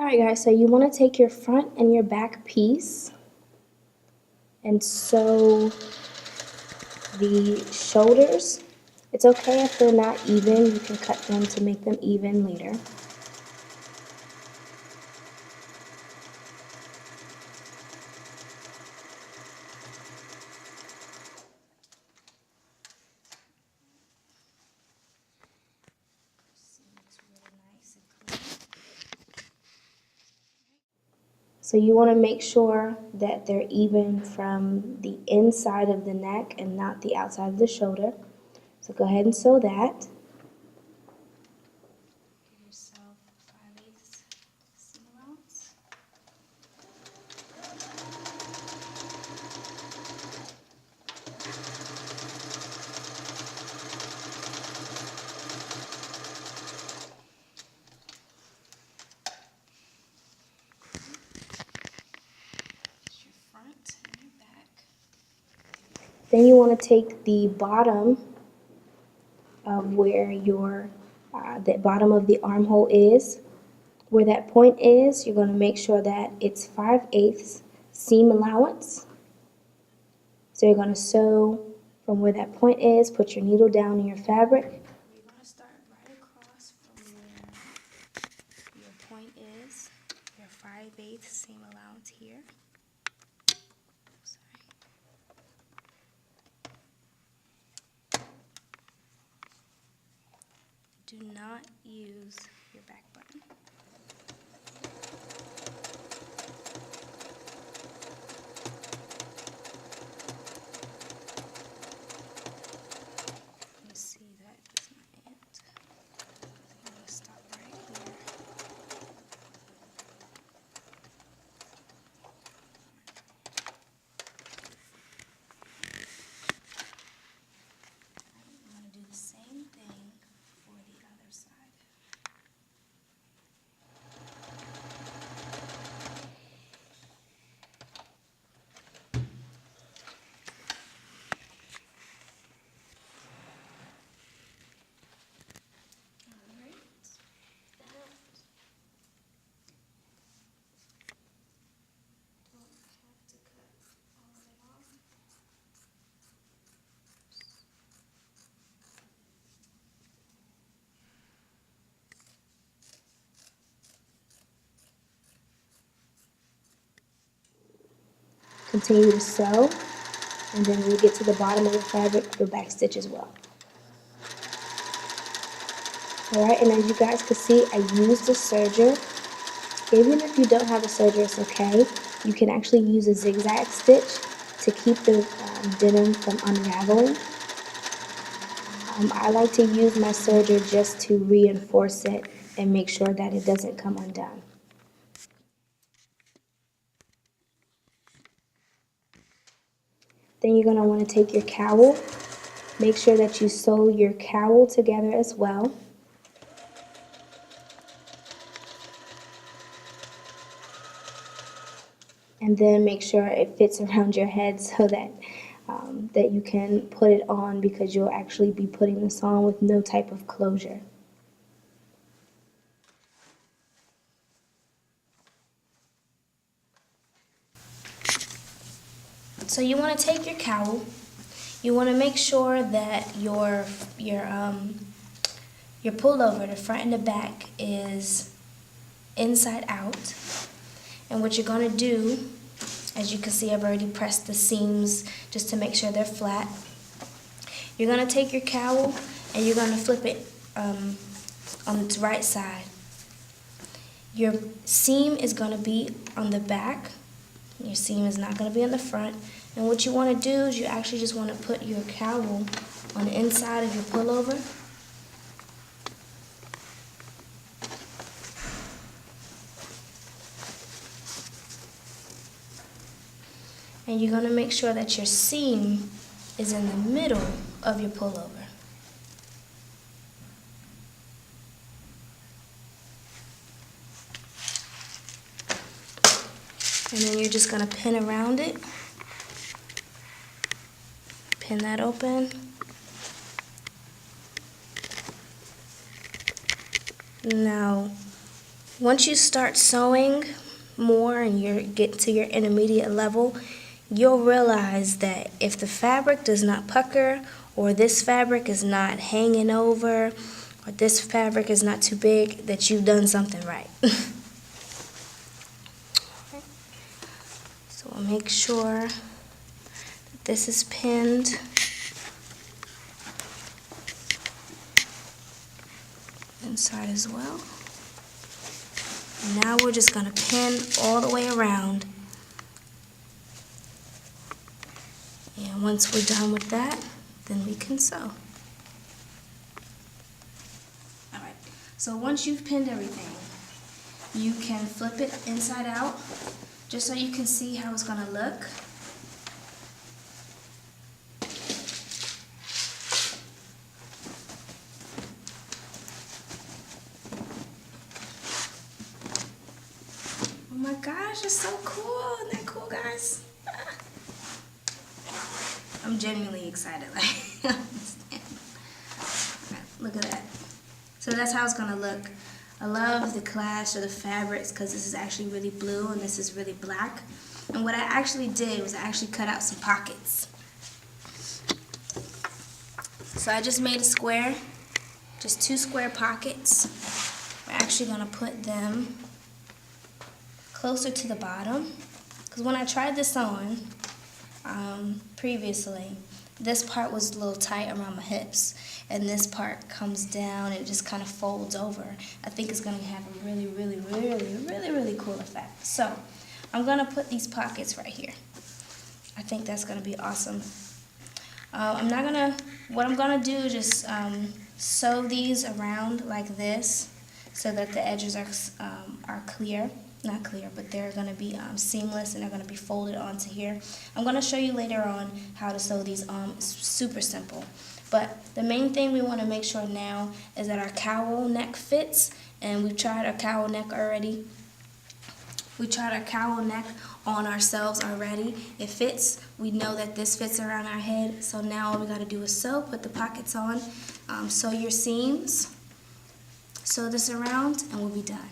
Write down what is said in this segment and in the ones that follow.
Alright guys, so you want to take your front and your back piece and sew the shoulders. It's okay if they're not even, you can cut them to make them even later. So you want to make sure that they're even from the inside of the neck and not the outside of the shoulder. So go ahead and sew that. Give yourself 5/8 seam allowance. Your front and your back. Then you want to take the bottom of where your the bottom of the armhole is. Where that point is, you're going to make sure that it's 5/8 seam allowance. So you're going to sew from where that point is, put your needle down in your fabric. You're going to start right across from where your point is, your 5/8 seam allowance here. Do not use your back button. You see that is not it. I'm going to stop right here. I'm going to do the same thing for the other side. Continue to sew, and then when you get to the bottom of the fabric, you'll back stitch as well. Alright, and as you guys can see, I used a serger. Even if you don't have a serger, it's okay. You can actually use a zigzag stitch to keep the denim from unraveling. I like to use my serger just to reinforce it and make sure that it doesn't come undone. Then you're going to want to take your cowl. Make sure that you sew your cowl together as well. And then make sure it fits around your head so that that you can put it on, because you'll actually be putting this on with no type of closure. So you want to take your cowl. You want to make sure that your pullover, the front and the back, is inside out. And what you're going to do, as you can see, I've already pressed the seams just to make sure they're flat. You're going to take your cowl and you're going to flip it on its right side. Your seam is going to be on the back. Your seam is not going to be on the front. And what you want to do is you actually just want to put your cowl on the inside of your pullover. And you're going to make sure that your seam is in the middle of your pullover. And then you're just going to pin around it. Pin that open. Now, Once you start sewing more and you get to your intermediate level, you'll realize that if the fabric does not pucker, or this fabric is not hanging over, or this fabric is not too big, that you've done something right. So we'll make sure that this is pinned. Inside as well. Now we're just going to pin all the way around. And once we're done with that, then we can sew. Alright, so once you've pinned everything, you can flip it inside out, just so you can see how it's going to look. Oh my gosh, it's so cool. Isn't that cool, guys? I'm genuinely excited. Like, look at that. So that's how it's gonna look. I love the clash of the fabrics because this is actually really blue and this is really black. And what I actually did was I actually cut out some pockets. So I just made a square, just 2 square pockets. We're actually gonna put them closer to the bottom, because when I tried this on previously, this part was a little tight around my hips, and this part comes down and it just kind of folds over. I think it's going to have a really, really, really, really, really cool effect. So I'm going to put these pockets right here. I think that's going to be awesome. What I'm going to do is just sew these around like this so that the edges are clear. Not clear, but they're going to be seamless and they're going to be folded onto here. I'm going to show you later on how to sew these on. It's super simple. But the main thing we want to make sure now is that our cowl neck fits, and we've tried our cowl neck already. We tried our cowl neck on ourselves already. It fits. We know that this fits around our head, so now all we got to do is sew, put the pockets on, sew your seams, sew this around, and we'll be done.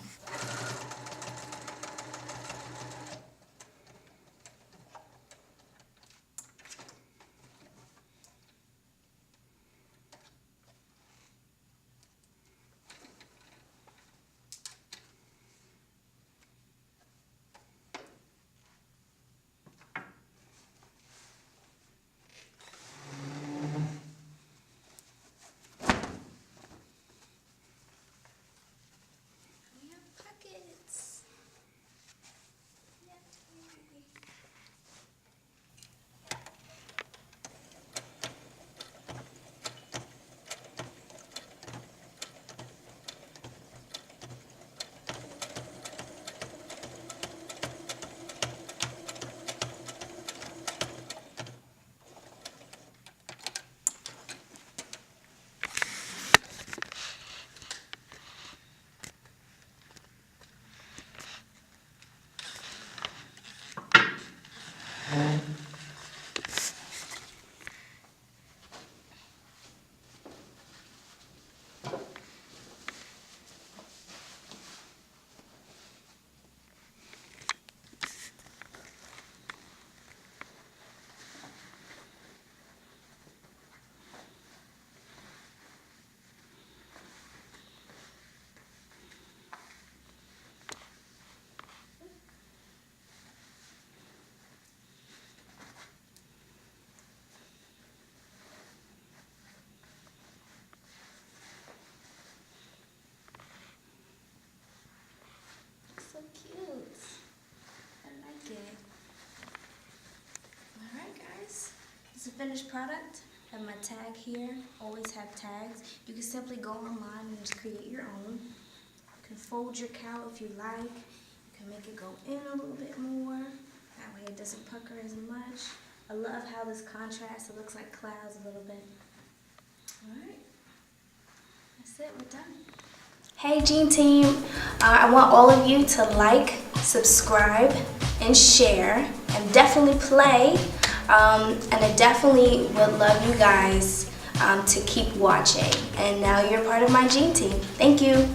So cute. I like it. Alright guys, it's a finished product. I have my tag here. Always have tags. You can simply go online and just create your own. You can fold your cowl if you like. You can make it go in a little bit more. That way it doesn't pucker as much. I love how this contrasts. It looks like clouds a little bit. Alright. That's it. We're done. Hey Jean Team, I want all of you to like, subscribe, and share, and definitely play, and I definitely would love you guys to keep watching. And now you're part of my Jean Team. Thank you.